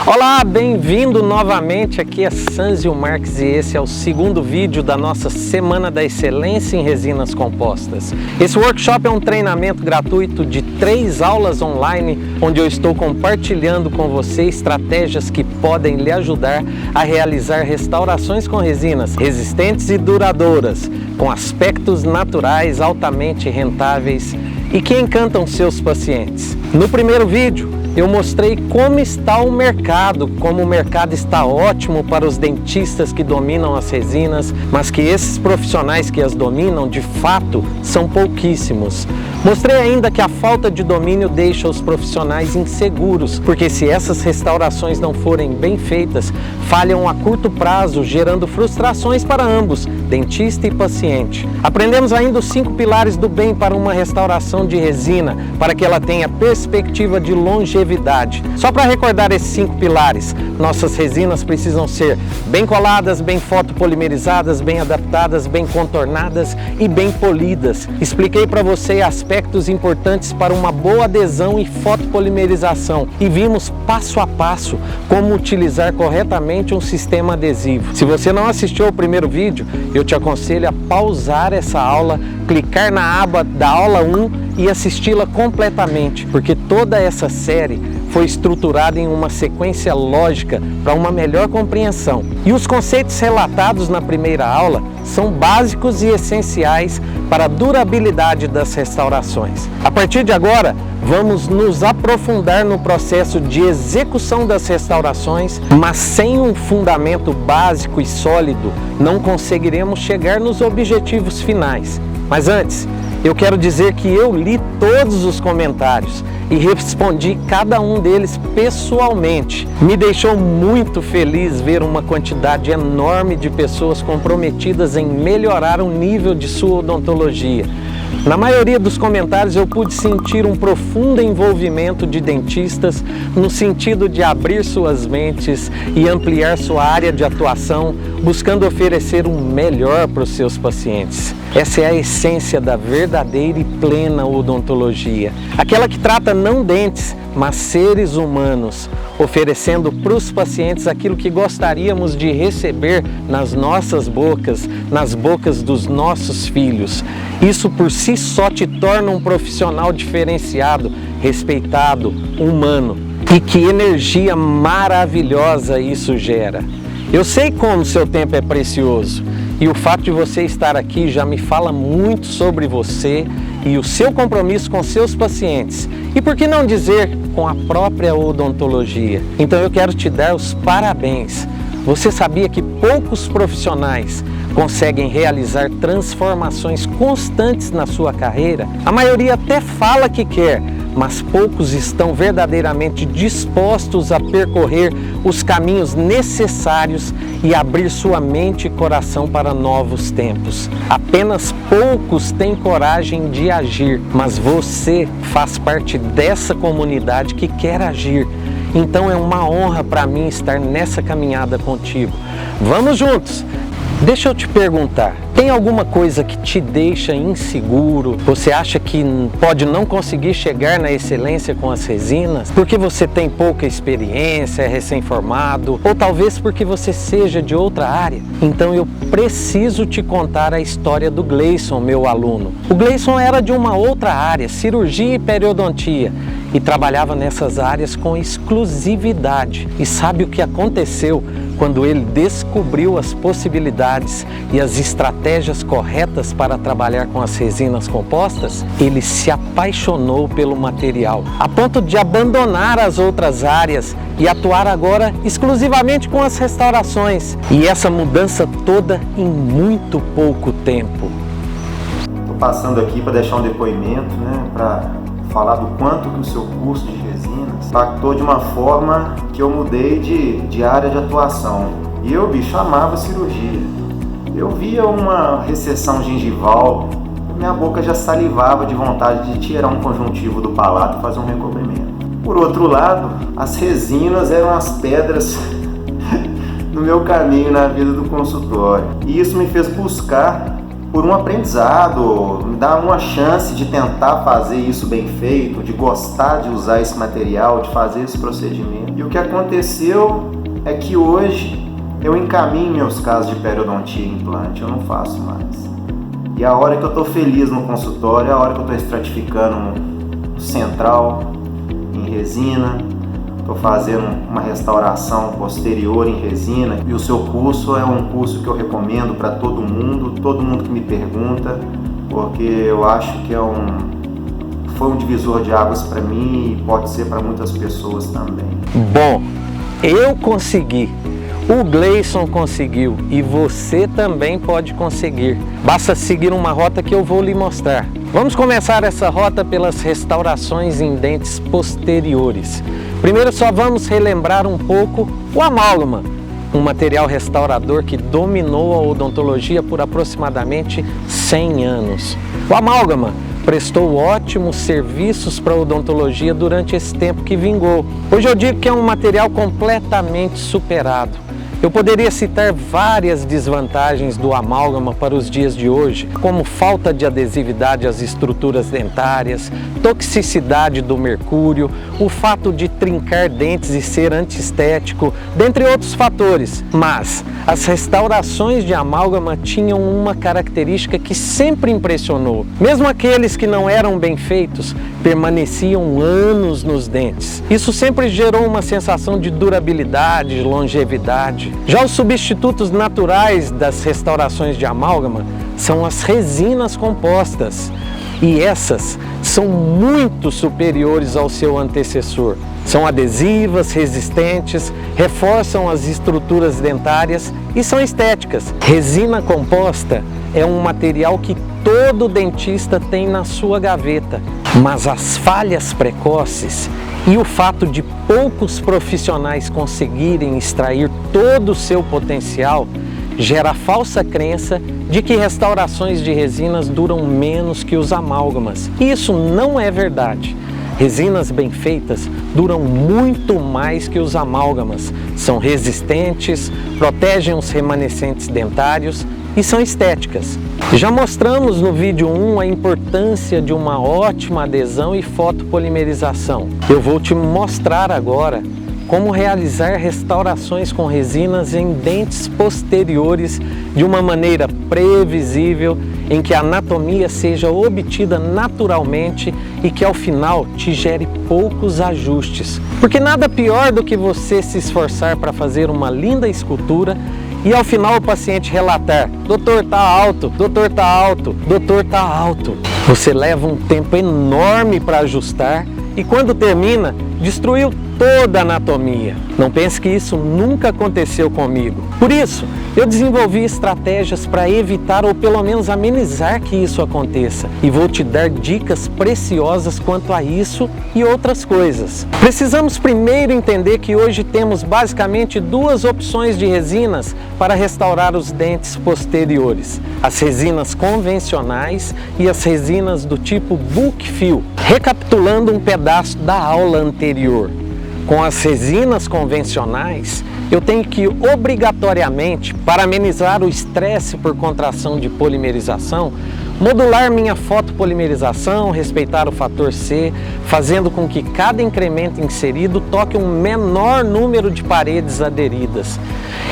Olá, bem-vindo novamente, aqui é Sanzio Marques e esse é o segundo vídeo da nossa Semana da Excelência em Resinas Compostas. Esse workshop é um treinamento gratuito de 3 aulas online, onde eu estou compartilhando com você estratégias que podem lhe ajudar a realizar restaurações com resinas resistentes e duradouras, com aspectos naturais altamente rentáveis e que encantam seus pacientes. No primeiro vídeo, eu mostrei como está o mercado, como o mercado está ótimo para os dentistas que dominam as resinas, mas que esses profissionais que as dominam, de fato, são pouquíssimos. Mostrei ainda que a falta de domínio deixa os profissionais inseguros, porque se essas restaurações não forem bem feitas, falham a curto prazo, gerando frustrações para ambos, dentista e paciente. Aprendemos ainda os 5 pilares do bem para uma restauração de resina, para que ela tenha perspectiva de longevidade. Só para recordar esses 5 pilares, nossas resinas precisam ser bem coladas, bem fotopolimerizadas, bem adaptadas, bem contornadas e bem polidas. Expliquei para você aspectos importantes para uma boa adesão e fotopolimerização e vimos passo a passo como utilizar corretamente um sistema adesivo. Se você não assistiu ao primeiro vídeo, eu te aconselho a pausar essa aula, clicar na aba da aula 1 e assisti-la completamente, porque toda essa série foi estruturada em uma sequência lógica para uma melhor compreensão. E os conceitos relatados na primeira aula são básicos e essenciais para a durabilidade das restaurações. A partir de agora, vamos nos aprofundar no processo de execução das restaurações, mas sem um fundamento básico e sólido, não conseguiremos chegar nos objetivos finais. Mas antes, eu quero dizer que eu li todos os comentários e respondi cada um deles pessoalmente. Me deixou muito feliz ver uma quantidade enorme de pessoas comprometidas em melhorar o nível de sua odontologia. Na maioria dos comentários eu pude sentir um profundo envolvimento de dentistas no sentido de abrir suas mentes e ampliar sua área de atuação, buscando oferecer o melhor para os seus pacientes. Essa é a essência da verdadeira e plena odontologia, aquela que trata não dentes, mas seres humanos, oferecendo para os pacientes aquilo que gostaríamos de receber nas nossas bocas, nas bocas dos nossos filhos. Isso por si só te torna um profissional diferenciado, respeitado, humano. E que energia maravilhosa isso gera! Eu sei como seu tempo é precioso e o fato de você estar aqui já me fala muito sobre você e o seu compromisso com seus pacientes. E por que não dizer com a própria odontologia? Então eu quero te dar os parabéns. Você sabia que poucos profissionais conseguem realizar transformações constantes na sua carreira? A maioria até fala que quer, mas poucos estão verdadeiramente dispostos a percorrer os caminhos necessários e abrir sua mente e coração para novos tempos. Apenas poucos têm coragem de agir, mas você faz parte dessa comunidade que quer agir. Então é uma honra para mim estar nessa caminhada contigo. Vamos juntos! Deixa eu te perguntar, tem alguma coisa que te deixa inseguro? Você acha que pode não conseguir chegar na excelência com as resinas? Porque você tem pouca experiência, é recém-formado, ou talvez porque você seja de outra área? Então eu preciso te contar a história do Gleison, meu aluno. O Gleison era de uma outra área, cirurgia e periodontia, e trabalhava nessas áreas com exclusividade. E sabe o que aconteceu quando ele descobriu as possibilidades e as estratégias corretas para trabalhar com as resinas compostas? Ele se apaixonou pelo material, a ponto de abandonar as outras áreas e atuar agora exclusivamente com as restaurações. E essa mudança toda em muito pouco tempo. Estou passando aqui para deixar um depoimento, para falar do quanto que o seu curso de resinas impactou de uma forma que eu mudei de área de atuação. E eu, bicho, amava cirurgia. Eu via uma recessão gengival, minha boca já salivava de vontade de tirar um conjuntivo do palato e fazer um recobrimento. Por outro lado, as resinas eram as pedras no meu caminho na vida do consultório. E isso me fez buscar por um aprendizado, me dá uma chance de tentar fazer isso bem feito, de gostar de usar esse material, de fazer esse procedimento. E o que aconteceu é que hoje eu encaminho meus casos de periodontia e implante, eu não faço mais. E a hora que eu estou feliz no consultório, é a hora que eu estou estratificando um central em resina, estou fazendo uma restauração posterior em resina, e o seu curso é um curso que eu recomendo para todo mundo que me pergunta, porque eu acho que foi um divisor de águas para mim e pode ser para muitas pessoas também. Bom, eu consegui, o Gleison conseguiu e você também pode conseguir. Basta seguir uma rota que eu vou lhe mostrar. Vamos começar essa rota pelas restaurações em dentes posteriores. Primeiro só vamos relembrar um pouco o amálgama, um material restaurador que dominou a odontologia por aproximadamente 100 anos. O amálgama prestou ótimos serviços para a odontologia durante esse tempo que vingou. Hoje eu digo que é um material completamente superado. Eu poderia citar várias desvantagens do amálgama para os dias de hoje, como falta de adesividade às estruturas dentárias, toxicidade do mercúrio, o fato de trincar dentes e ser antiestético, dentre outros fatores. Mas as restaurações de amálgama tinham uma característica que sempre impressionou. Mesmo aqueles que não eram bem feitos, permaneciam anos nos dentes. Isso sempre gerou uma sensação de durabilidade, de longevidade. Já os substitutos naturais das restaurações de amálgama são as resinas compostas, e essas são muito superiores ao seu antecessor. São adesivas, resistentes, reforçam as estruturas dentárias e são estéticas. Resina composta é um material que todo dentista tem na sua gaveta, mas as falhas precoces e o fato de poucos profissionais conseguirem extrair todo o seu potencial gera a falsa crença de que restaurações de resinas duram menos que os amálgamas. E isso não é verdade. Resinas bem feitas duram muito mais que os amálgamas, são resistentes, protegem os remanescentes dentários e são estéticas. Já mostramos no vídeo 1 a importância de uma ótima adesão e fotopolimerização. Eu vou te mostrar agora como realizar restaurações com resinas em dentes posteriores de uma maneira previsível, em que a anatomia seja obtida naturalmente e que ao final te gere poucos ajustes. Porque nada pior do que você se esforçar para fazer uma linda escultura e ao final o paciente relatar: doutor, tá alto, doutor, tá alto, doutor, tá alto. Você leva um tempo enorme para ajustar e quando termina, destruiu toda a anatomia. Não pense que isso nunca aconteceu comigo. Por isso, eu desenvolvi estratégias para evitar ou pelo menos amenizar que isso aconteça. E vou te dar dicas preciosas quanto a isso e outras coisas. Precisamos primeiro entender que hoje temos basicamente duas opções de resinas para restaurar os dentes posteriores: as resinas convencionais e as resinas do tipo Book Fill. Recapitulando um pedaço da aula anterior, com as resinas convencionais, eu tenho que obrigatoriamente, para amenizar o estresse por contração de polimerização, modular minha fotopolimerização, respeitar o fator C, fazendo com que cada incremento inserido toque um menor número de paredes aderidas.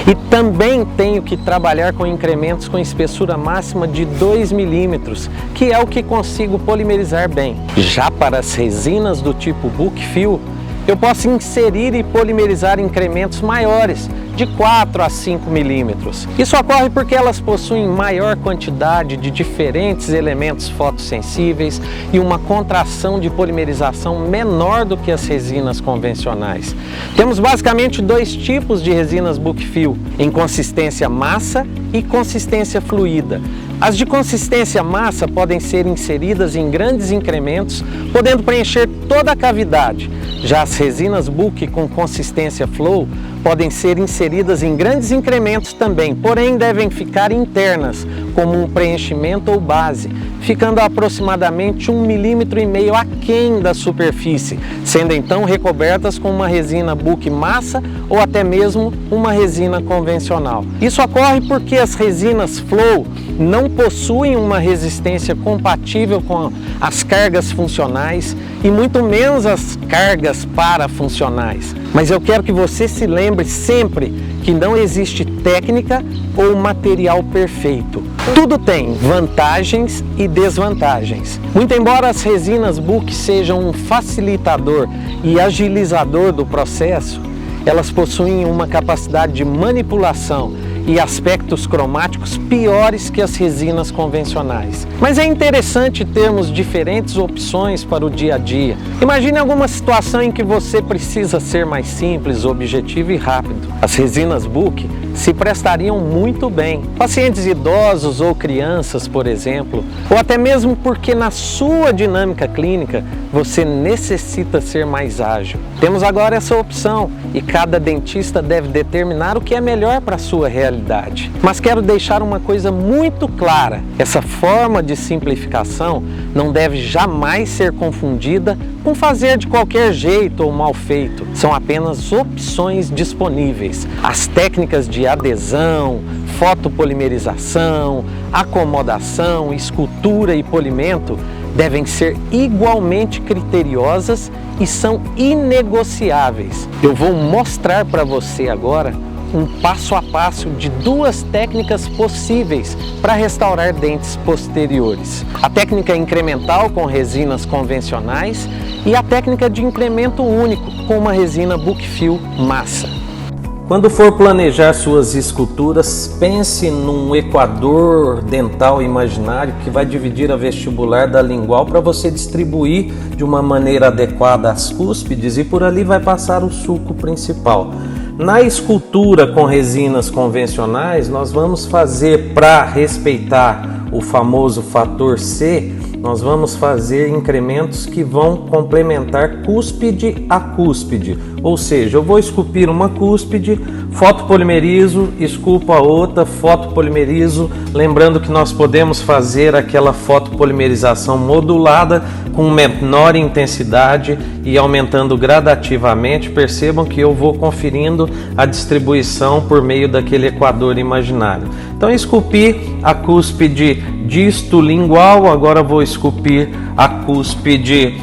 E também tenho que trabalhar com incrementos com espessura máxima de 2 milímetros, que é o que consigo polimerizar bem. Já para as resinas do tipo Book Fill, eu posso inserir e polimerizar incrementos maiores, de 4 a 5 milímetros. Isso ocorre porque elas possuem maior quantidade de diferentes elementos fotossensíveis e uma contração de polimerização menor do que as resinas convencionais. Temos basicamente dois tipos de resinas Book Fill, em consistência massa e consistência fluida. As de consistência massa podem ser inseridas em grandes incrementos, podendo preencher toda a cavidade. Já as resinas Book com consistência flow podem ser inseridas em grandes incrementos também, porém devem ficar internas, como um preenchimento ou base, ficando aproximadamente 1,5 mm aquém da superfície, sendo então recobertas com uma resina Book massa ou até mesmo uma resina convencional. Isso ocorre porque as resinas Flow não possuem uma resistência compatível com as cargas funcionais e muito menos as cargas parafuncionais. Mas eu quero que você se lembre sempre que não existe técnica ou material perfeito. Tudo tem vantagens e desvantagens. Muito embora as resinas Book sejam um facilitador e agilizador do processo, elas possuem uma capacidade de manipulação e aspectos cromáticos piores que as resinas convencionais. Mas é interessante termos diferentes opções para o dia a dia. Imagine alguma situação em que você precisa ser mais simples, objetivo e rápido. As resinas Book se prestariam muito bem. Pacientes idosos ou crianças, por exemplo, ou até mesmo porque na sua dinâmica clínica você necessita ser mais ágil. Temos agora essa opção e cada dentista deve determinar o que é melhor para a sua realidade. Mas quero deixar uma coisa muito clara: essa forma de simplificação não deve jamais ser confundida com fazer de qualquer jeito ou mal feito. São apenas opções disponíveis. As técnicas de adesão, fotopolimerização, acomodação, escultura e polimento devem ser igualmente criteriosas e são inegociáveis. Eu vou mostrar para você agora um passo a passo de duas técnicas possíveis para restaurar dentes posteriores. A técnica incremental com resinas convencionais e a técnica de incremento único com uma resina Book Fill massa. Quando for planejar suas esculturas, pense num equador dental imaginário que vai dividir a vestibular da lingual para você distribuir de uma maneira adequada as cúspides e por ali vai passar o sulco principal. Na escultura com resinas convencionais, nós vamos fazer, para respeitar o famoso fator C, nós vamos fazer incrementos que vão complementar cúspide a cúspide. Ou seja, eu vou esculpir uma cúspide, fotopolimerizo, esculpo a outra, fotopolimerizo. Lembrando que nós podemos fazer aquela fotopolimerização modulada com menor intensidade e aumentando gradativamente. Percebam que eu vou conferindo a distribuição por meio daquele equador imaginário. Então, esculpi a cúspide distolingual, agora vou esculpir a cúspide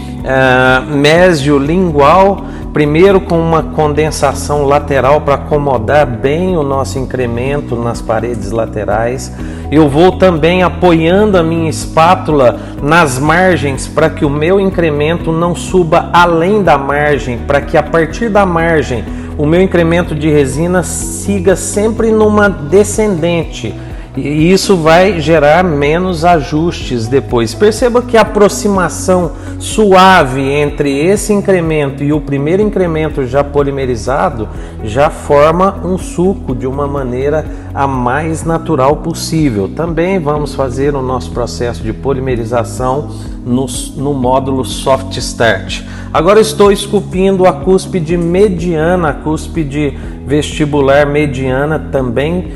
mesiolingual, primeiro com uma condensação lateral para acomodar bem o nosso incremento nas paredes laterais. Eu vou também apoiando a minha espátula nas margens para que o meu incremento não suba além da margem, para que a partir da margem o meu incremento de resina siga sempre numa descendente. E isso vai gerar menos ajustes depois. Perceba que a aproximação suave entre esse incremento e o primeiro incremento já polimerizado já forma um sulco de uma maneira a mais natural possível. Também vamos fazer o nosso processo de polimerização no módulo Soft Start. Agora estou esculpindo a cúspide mediana, a cúspide vestibular mediana, também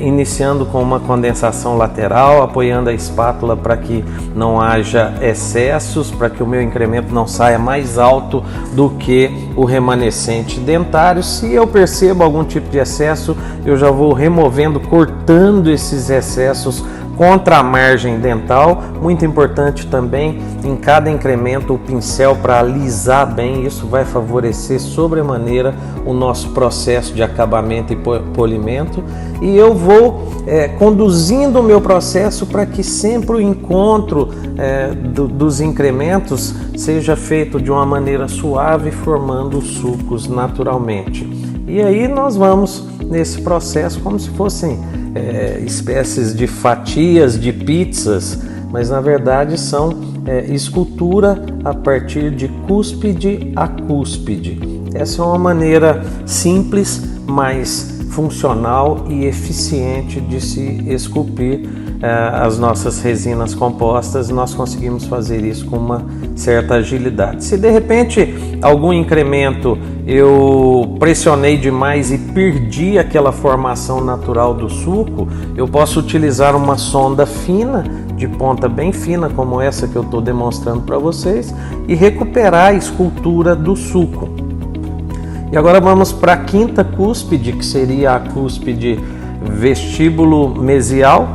iniciando com uma condensação lateral, apoiando a espátula para que não haja excessos, para que o meu incremento não saia mais alto do que o remanescente dentário. Se eu percebo algum tipo de excesso, eu já vou removendo, cortando esses excessos contra a margem dental. Muito importante também em cada incremento o pincel para alisar bem, isso vai favorecer sobremaneira o nosso processo de acabamento e polimento. E eu vou conduzindo o meu processo para que sempre o encontro dos incrementos seja feito de uma maneira suave, formando os sulcos naturalmente. E aí nós vamos nesse processo como se fossem espécies de fatias de pizzas, mas na verdade são escultura a partir de cúspide a cúspide. Essa é uma maneira simples, mas funcional e eficiente de se esculpir as nossas resinas compostas. Nós conseguimos fazer isso com uma certa agilidade. Se de repente algum incremento eu pressionei demais e perdi aquela formação natural do suco, eu posso utilizar uma sonda fina, de ponta bem fina, como essa que eu estou demonstrando para vocês, e recuperar a escultura do suco. E agora vamos para a quinta cúspide, que seria a cúspide vestíbulo mesial.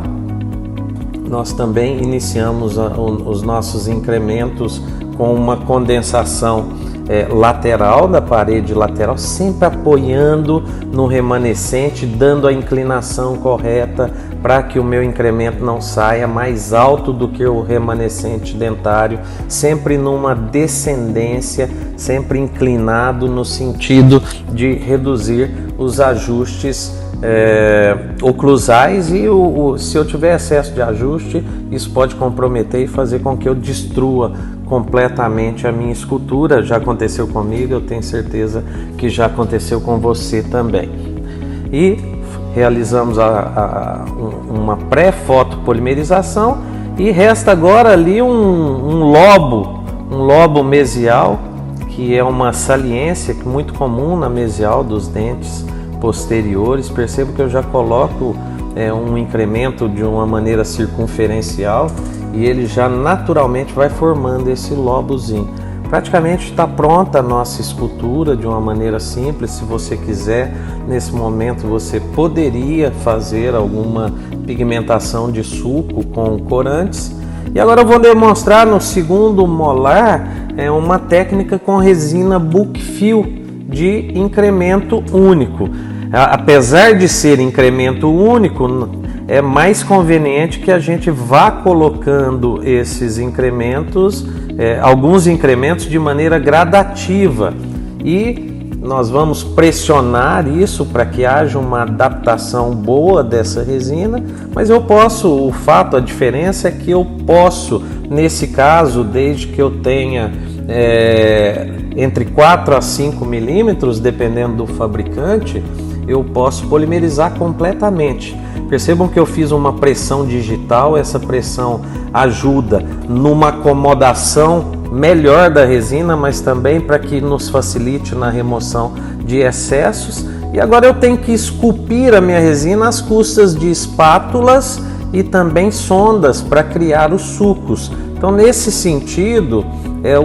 Nós também iniciamos os nossos incrementos com uma condensação lateral da parede lateral, sempre apoiando no remanescente, dando a inclinação correta para que o meu incremento não saia mais alto do que o remanescente dentário, sempre numa descendência, sempre inclinado no sentido de reduzir os ajustes oclusais, e se eu tiver excesso de ajuste, isso pode comprometer e fazer com que eu destrua completamente a minha escultura. Já aconteceu comigo, eu tenho certeza que já aconteceu com você também. E realizamos uma pré-fotopolimerização e resta agora ali um lobo mesial, que é uma saliência muito comum na mesial dos dentes posteriores. Percebo que eu já coloco um incremento de uma maneira circunferencial e ele já naturalmente vai formando esse lobozinho. Praticamente está pronta a nossa escultura de uma maneira simples. Se você quiser, nesse momento você poderia fazer alguma pigmentação de suco com corantes. E agora eu vou demonstrar no segundo molar uma técnica com resina bulk fill de incremento único. Apesar de ser incremento único, é mais conveniente que a gente vá colocando esses incrementos, alguns incrementos de maneira gradativa, e nós vamos pressionar isso para que haja uma adaptação boa dessa resina. Mas a diferença é que eu posso, nesse caso, desde que eu tenha entre 4 a 5 milímetros, dependendo do fabricante, eu posso polimerizar completamente. Percebam que eu fiz uma pressão digital, essa pressão ajuda numa acomodação melhor da resina, mas também para que nos facilite na remoção de excessos. E agora eu tenho que esculpir a minha resina às custas de espátulas e também sondas para criar os sucos. Então, nesse sentido,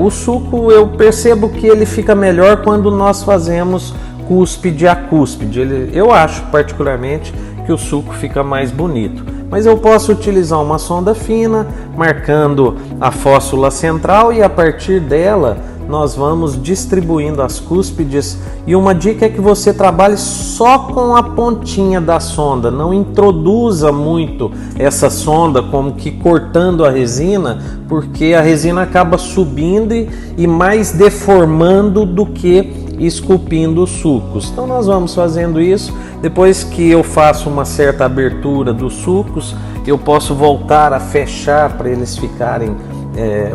o suco, eu percebo que ele fica melhor quando nós fazemos cúspide a cúspide. Eu acho particularmente que o suco fica mais bonito, mas eu posso utilizar uma sonda fina, marcando a fóssula central, e a partir dela nós vamos distribuindo as cúspides. E uma dica é que você trabalhe só com a pontinha da sonda, não introduza muito essa sonda como que cortando a resina, porque a resina acaba subindo e mais deformando do que esculpindo os sucos. Então nós vamos fazendo isso. Depois que eu faço uma certa abertura dos sucos, eu posso voltar a fechar para eles ficarem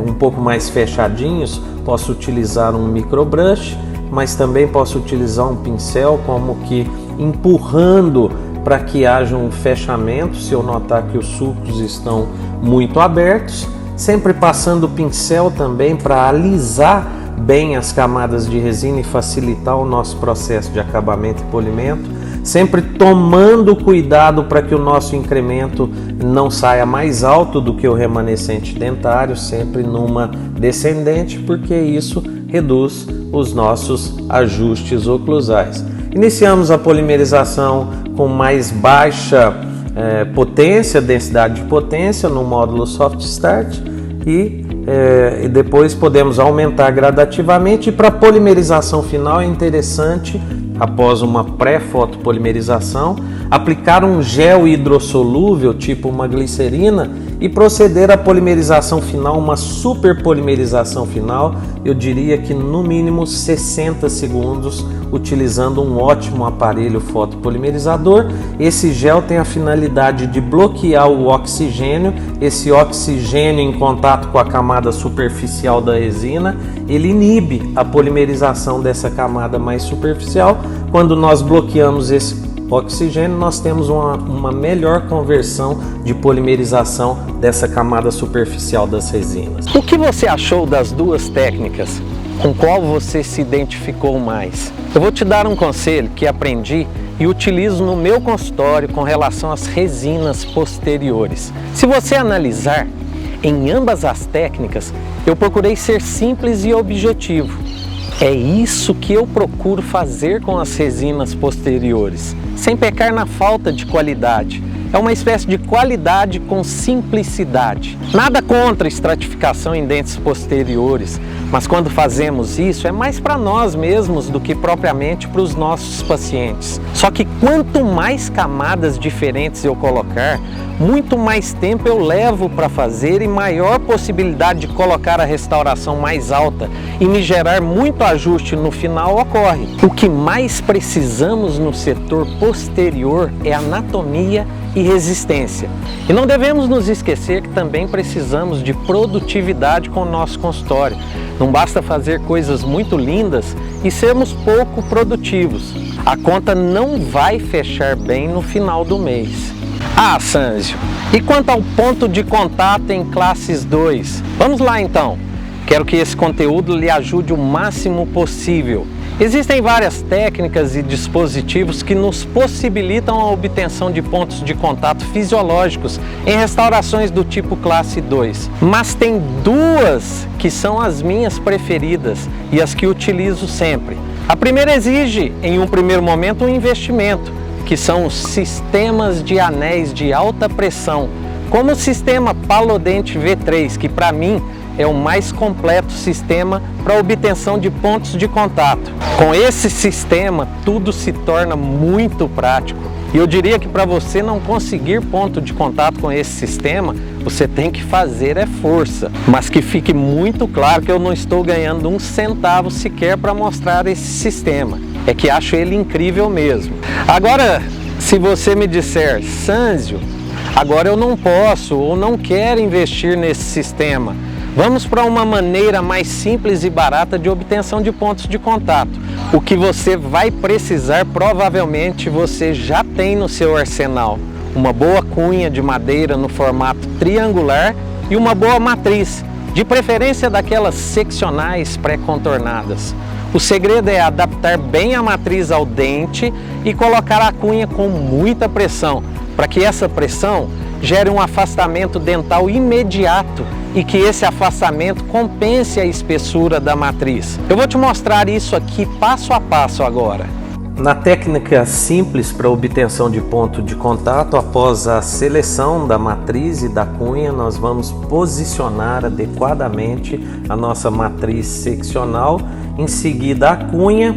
um pouco mais fechadinhos. Posso utilizar um microbrush, mas também posso utilizar um pincel, como que empurrando para que haja um fechamento se eu notar que os sucos estão muito abertos. Sempre passando o pincel também para alisar bem as camadas de resina e facilitar o nosso processo de acabamento e polimento, sempre tomando cuidado para que o nosso incremento não saia mais alto do que o remanescente dentário, sempre numa descendente, porque isso reduz os nossos ajustes oclusais. Iniciamos a polimerização com mais baixa potência, densidade de potência no módulo Soft Start, e depois podemos aumentar gradativamente. E para a polimerização final é interessante, após uma pré-fotopolimerização, aplicar um gel hidrossolúvel, tipo uma glicerina, e proceder à polimerização final, uma super polimerização final, eu diria que no mínimo 60 segundos, utilizando um ótimo aparelho fotopolimerizador. Esse gel tem a finalidade de bloquear o oxigênio. Esse oxigênio em contato com a camada superficial da resina, ele inibe a polimerização dessa camada mais superficial. Quando nós bloqueamos esse oxigênio, nós temos uma melhor conversão de polimerização dessa camada superficial das resinas. O que você achou das duas técnicas? Com qual você se identificou mais? Eu vou te dar um conselho que aprendi e utilizo no meu consultório com relação às resinas posteriores. Se você analisar, em ambas as técnicas, eu procurei ser simples e objetivo. É isso que eu procuro fazer com as resinas posteriores, sem pecar na falta de qualidade. É uma espécie de qualidade com simplicidade. Nada contra estratificação em dentes posteriores, mas quando fazemos isso é mais para nós mesmos do que propriamente para os nossos pacientes. Só que quanto mais camadas diferentes eu colocar, muito mais tempo eu levo para fazer e maior possibilidade de colocar a restauração mais alta e me gerar muito ajuste no final ocorre. O que mais precisamos no setor posterior é anatomia e resistência. E não devemos nos esquecer que também precisamos de produtividade com o nosso consultório. Não basta fazer coisas muito lindas e sermos pouco produtivos. A conta não vai fechar bem no final do mês. Ah, Sanzio, e quanto ao ponto de contato em classes 2? Vamos lá então. Quero que esse conteúdo lhe ajude o máximo possível. Existem várias técnicas e dispositivos que nos possibilitam a obtenção de pontos de contato fisiológicos em restaurações do tipo classe 2. Mas tem duas que são as minhas preferidas e as que utilizo sempre. A primeira exige, em um primeiro momento, um investimento, que são os sistemas de anéis de alta pressão, como o sistema Palodente V3, que para mim é o mais completo sistema para obtenção de pontos de contato. Com esse sistema, tudo se torna muito prático. E eu diria que para você não conseguir ponto de contato com esse sistema, você tem que fazer força. Mas que fique muito claro que eu não estou ganhando um centavo sequer para mostrar esse sistema. É que acho ele incrível mesmo. Agora, se você me disser, Sanzio, agora eu não posso ou não quero investir nesse sistema, vamos para uma maneira mais simples e barata de obtenção de pontos de contato. O que você vai precisar, provavelmente você já tem no seu arsenal. Uma boa cunha de madeira no formato triangular e uma boa matriz, de preferência daquelas seccionais pré-contornadas. O segredo é adaptar bem a matriz ao dente e colocar a cunha com muita pressão, para que essa pressão gere um afastamento dental imediato e que esse afastamento compense a espessura da matriz. Eu vou te mostrar isso aqui passo a passo agora. Na técnica simples para obtenção de ponto de contato, após a seleção da matriz e da cunha, nós vamos posicionar adequadamente a nossa matriz seccional, em seguida a cunha,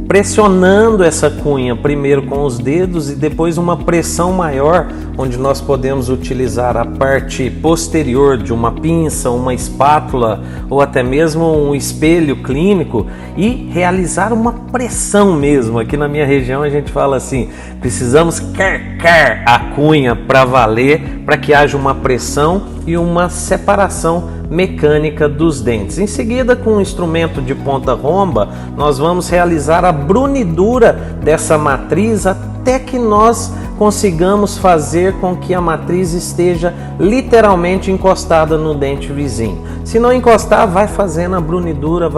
pressionando essa cunha primeiro com os dedos e depois uma pressão maior, onde nós podemos utilizar a parte posterior de uma pinça, uma espátula ou até mesmo um espelho clínico e realizar uma pressão mesmo. Aqui na minha região a gente fala assim, precisamos carcar a cunha para valer, para que haja uma pressão e uma separação mecânica dos dentes. Em seguida, com um instrumento de ponta romba, nós vamos realizar a brunidura dessa matriz até que nós consigamos fazer com que a matriz esteja literalmente encostada no dente vizinho. Se não encostar, vai fazendo a brunidura,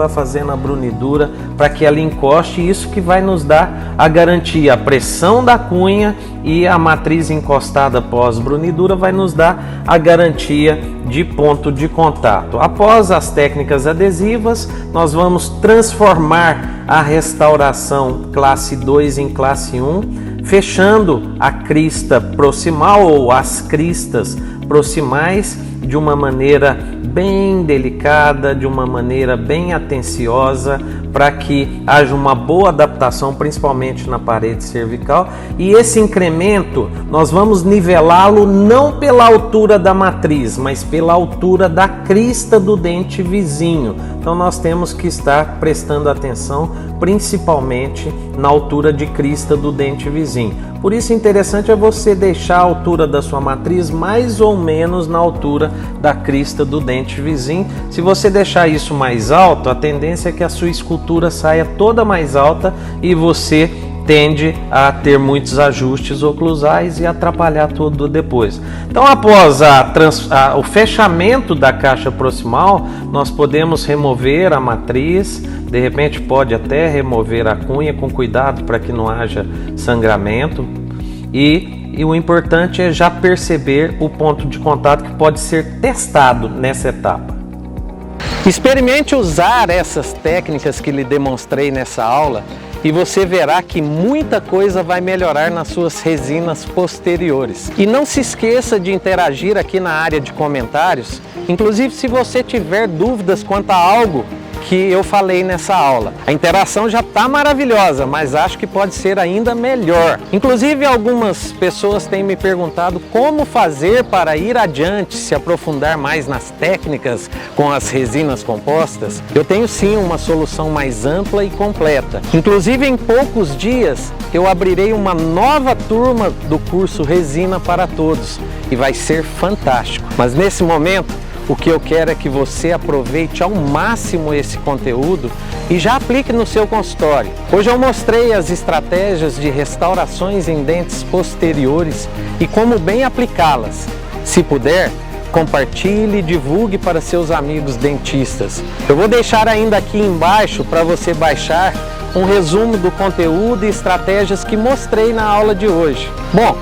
para que ela encoste, isso que vai nos dar a garantia. A pressão da cunha e a matriz encostada pós-brunidura vai nos dar a garantia de ponto de contato. Após as técnicas adesivas, nós vamos transformar a restauração classe 2 em classe 1, fechando a crista proximal ou as cristas proximais de uma maneira bem delicada, de uma maneira bem atenciosa, para que haja uma boa adaptação, principalmente na parede cervical. E esse incremento nós vamos nivelá-lo não pela altura da matriz, mas pela altura da crista do dente vizinho. Então nós temos que estar prestando atenção principalmente na altura de crista do dente vizinho. Por isso, interessante é você deixar a altura da sua matriz mais ou menos na altura da crista do dente vizinho. Se você deixar isso mais alto, a tendência é que a sua escultura saia toda mais alta e você tende a ter muitos ajustes oclusais e atrapalhar tudo depois. Então, após o fechamento da caixa proximal, nós podemos remover a matriz, de repente pode até remover a cunha com cuidado para que não haja sangramento, e o importante é já perceber o ponto de contato que pode ser testado nessa etapa. Experimente usar essas técnicas que lhe demonstrei nessa aula e você verá que muita coisa vai melhorar nas suas resinas posteriores. E não se esqueça de interagir aqui na área de comentários, inclusive se você tiver dúvidas quanto a algo que eu falei nessa aula. A interação já está maravilhosa, mas acho que pode ser ainda melhor. Inclusive, algumas pessoas têm me perguntado como fazer para ir adiante, se aprofundar mais nas técnicas com as resinas compostas. Eu tenho sim uma solução mais ampla e completa. Inclusive, em poucos dias, eu abrirei uma nova turma do curso Resina para Todos e vai ser fantástico. Mas nesse momento, o que eu quero é que você aproveite ao máximo esse conteúdo e já aplique no seu consultório. Hoje eu mostrei as estratégias de restaurações em dentes posteriores e como bem aplicá-las. Se puder, compartilhe e divulgue para seus amigos dentistas. Eu vou deixar ainda aqui embaixo para você baixar um resumo do conteúdo e estratégias que mostrei na aula de hoje. Bom,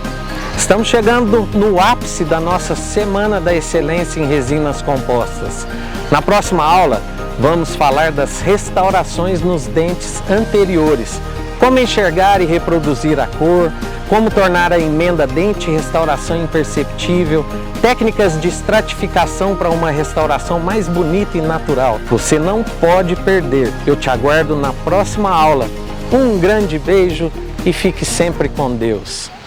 estamos chegando no ápice da nossa Semana da Excelência em Resinas Compostas. Na próxima aula, vamos falar das restaurações nos dentes anteriores, como enxergar e reproduzir a cor, como tornar a emenda dente-restauração imperceptível, técnicas de estratificação para uma restauração mais bonita e natural. Você não pode perder. Eu te aguardo na próxima aula. Um grande beijo e fique sempre com Deus.